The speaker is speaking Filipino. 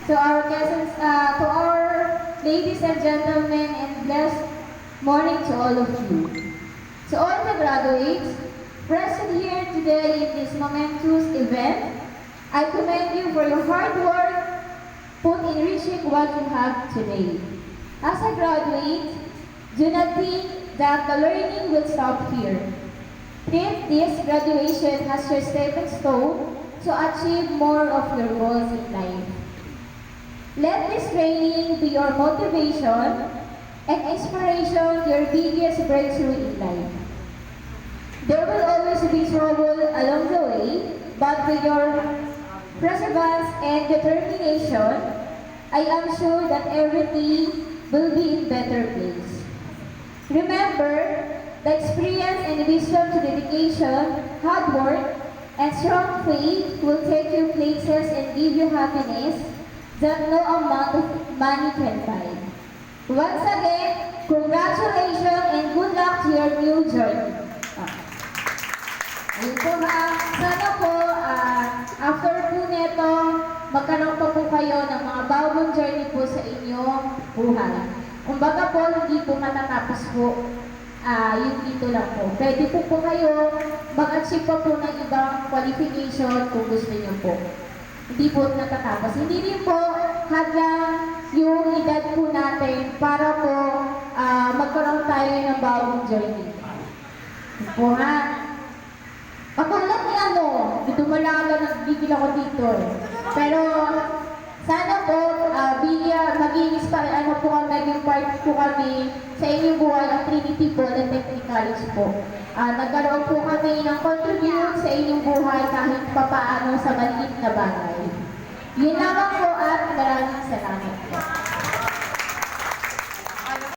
To our ladies and gentlemen, and blessed morning to all of you. To all the graduates present here today in this momentous event, I commend you for your hard work put in reaching what you have today. As a graduate, do not think that the learning will stop here. Treat this graduation as your stepping stone to achieve more of your goals in life. Let this training be your motivation and inspiration to your biggest breakthrough in life. There will always be trouble along the way, but with your perseverance and determination, I am sure that everything will be in better place. Remember, the experience and wisdom to dedication, hard work, and strong faith will take you places and give you happiness that no amount of money can buy. Once again, congratulations and good luck to your new journey. Ayun po ha, sana po after po neto, magkaroon pa po kayo ng mga bagong journey po sa inyong buhay. Kumbaga po, hindi po matatapos po yung dito lang po. Pwede po kayo mag-achieve pa po ng ibang qualification kung gusto niyo po. Hindi po natatapos. Hindi rin po hanggang yung edad po natin para po magkaroon tayo ng bagong journey. Po ha. Patulang ni dumalaga nagbigil ako dito. Pero sana po maging po kami, naging part po kami sa inyong buhay ang Trinity Polytechnic College po. Nagkaroon po kami ng contribute sa inyong buhay kahit papaano sa maliit na bagay. Yun lamang po